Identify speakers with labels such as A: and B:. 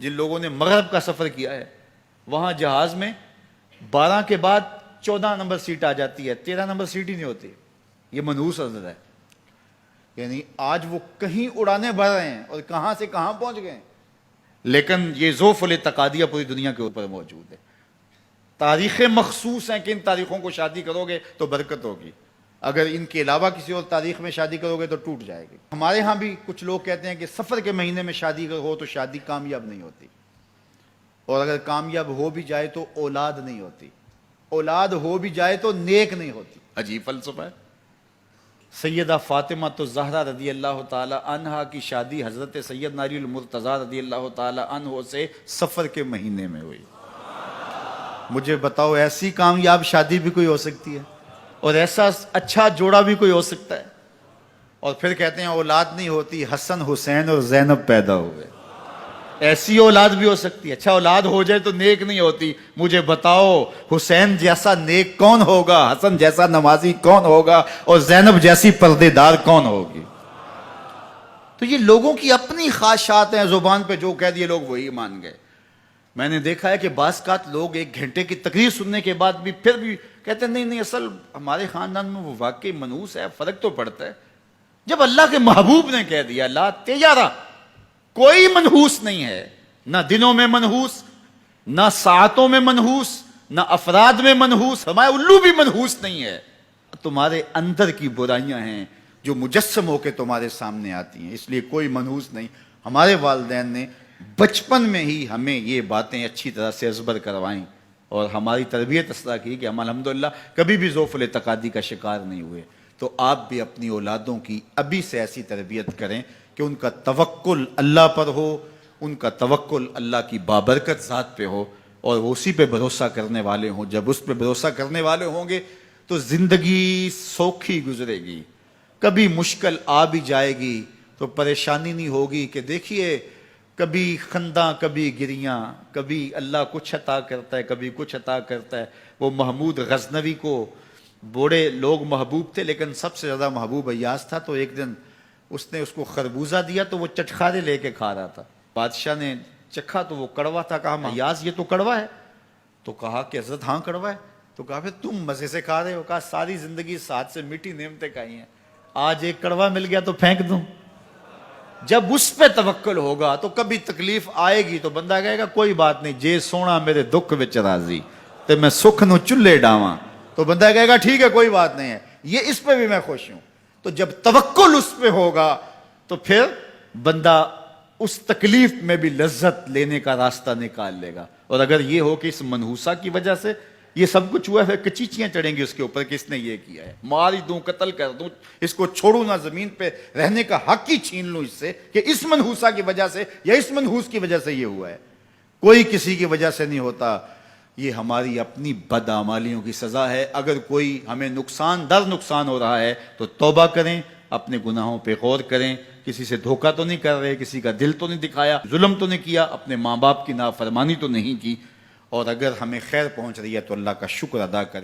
A: جن لوگوں نے مغرب کا سفر کیا ہے، وہاں جہاز میں 12 کے بعد 14 نمبر سیٹ آ جاتی ہے، 13 نمبر سیٹ ہی نہیں ہوتی. یہ منحوس عدد ہے. یعنی آج وہ کہیں اڑانے بھر رہے ہیں اور کہاں سے کہاں پہنچ گئے ہیں، لیکن یہ ذوف الاعتقادیہ پوری دنیا کے اوپر موجود ہے. تاریخیں مخصوص ہیں کہ ان تاریخوں کو شادی کرو گے تو برکت ہوگی، اگر ان کے علاوہ کسی اور تاریخ میں شادی کرو گے تو ٹوٹ جائے گی. ہمارے ہاں بھی کچھ لوگ کہتے ہیں کہ سفر کے مہینے میں شادی ہو تو شادی کامیاب نہیں ہوتی، اور اگر کامیاب ہو بھی جائے تو اولاد نہیں ہوتی، اولاد ہو بھی جائے تو نیک نہیں ہوتی. عجیب فلسفہ ہے. سیدہ فاطمہ تو زہرا رضی اللہ تعالی عنہا کی شادی حضرت سیدنا علی المرتضیٰ رضی اللہ تعالی عنہ سے سفر کے مہینے میں ہوئی. مجھے بتاؤ ایسی کامیاب شادی بھی کوئی ہو سکتی ہے، اور ایسا اچھا جوڑا بھی کوئی ہو سکتا ہے؟ اور پھر کہتے ہیں اولاد نہیں ہوتی، حسن حسین اور زینب پیدا ہوئے. ایسی اولاد بھی ہو سکتی ہے. اچھا اولاد ہو جائے تو نیک نہیں ہوتی. مجھے بتاؤ حسین جیسا نیک کون ہوگا، حسن جیسا نمازی کون ہوگا، اور زینب جیسی پردے دار کون ہوگی؟ تو یہ لوگوں کی اپنی خواہشات ہیں، زبان پہ جو کہہ دیے لوگ وہی مان گئے. میں نے دیکھا ہے کہ بعض اوقات لوگ 1 گھنٹے کی تقریر سننے کے بعد بھی پھر بھی کہتے ہیں نہیں اصل ہمارے خاندان میں وہ واقعی منحوس ہے، فرق تو پڑتا ہے. جب اللہ کے محبوب نے کہہ دیا لا تجارہ، کوئی منحوس نہیں ہے، نہ دنوں میں منحوس، نہ ساعتوں میں منحوس، نہ افراد میں منحوس، ہمارے الو بھی منحوس نہیں ہے. تمہارے اندر کی برائیاں ہیں جو مجسم ہو کے تمہارے سامنے آتی ہیں، اس لیے کوئی منحوس نہیں. ہمارے والدین نے بچپن میں ہی ہمیں یہ باتیں اچھی طرح سے ازبر کروائیں اور ہماری تربیت اس طرح کی کہ ہم الحمدللہ کبھی بھی ذوف الاعتقادی کا شکار نہیں ہوئے. تو آپ بھی اپنی اولادوں کی ابھی سے ایسی تربیت کریں کہ ان کا توکل اللہ پر ہو، ان کا توکل اللہ کی بابرکت ذات پہ ہو، اور وہ اسی پہ بھروسہ کرنے والے ہوں. جب اس پہ بھروسہ کرنے والے ہوں گے تو زندگی سوکھی گزرے گی. کبھی مشکل آ بھی جائے گی تو پریشانی نہیں ہوگی کہ دیکھیے کبھی خنداں کبھی گریاں، کبھی اللہ کچھ عطا کرتا ہے کبھی کچھ عطا کرتا ہے. وہ محمود غزنوی کو بوڑھے لوگ محبوب تھے، لیکن سب سے زیادہ محبوب ایاز تھا. تو ایک دن اس نے اس کو خربوزہ دیا تو وہ چٹخارے لے کے کھا رہا تھا. بادشاہ نے چکھا تو وہ کڑوا تھا. کہا ایاز یہ تو کڑوا ہے. تو کہا کہ حضرت ہاں کڑوا ہے. تو کہا پھر تم مزے سے کھا رہے ہو. کہا ساری زندگی ساتھ سے میٹھی نعمتیں کھائی ہیں، آج ایک کڑوا مل گیا تو پھینک دوں. جب اس پہ توکل ہوگا تو کبھی تکلیف آئے گی تو بندہ کہے گا کوئی بات نہیں، جے سونا میرے دکھ وچ راضی تے میں سکھ نو چلے ڈاواں. تو بندہ کہے گا ٹھیک ہے کوئی بات نہیں ہے، یہ اس پہ بھی میں خوش ہوں. تو جب توکل اس پہ ہوگا تو پھر بندہ اس تکلیف میں بھی لذت لینے کا راستہ نکال لے گا. اور اگر یہ ہو کہ اس منحوسہ کی وجہ سے یہ سب کچھ ہوا ہے، کچیچیاں چڑھیں گی اس کے اوپر کہ اس نے یہ کیا ہے، مار ہی دوں قتل کر دوں، اس کو چھوڑوں نہ، زمین پہ رہنے کا حق ہی چھین لوں اس سے کہ اس منحوسہ کی وجہ سے یا اس منحوس کی وجہ سے یہ ہوا ہے. کوئی کسی کی وجہ سے نہیں ہوتا. یہ ہماری اپنی بدعمالیوں کی سزا ہے. اگر کوئی ہمیں نقصان در نقصان ہو رہا ہے تو توبہ کریں، اپنے گناہوں پہ غور کریں. کسی سے دھوکہ تو نہیں کر رہے، کسی کا دل تو نہیں دکھایا، ظلم تو نہیں کیا، اپنے ماں باپ کی نافرمانی تو نہیں کی. اور اگر ہمیں خیر پہنچ رہی ہے تو اللہ کا شکر ادا کریں.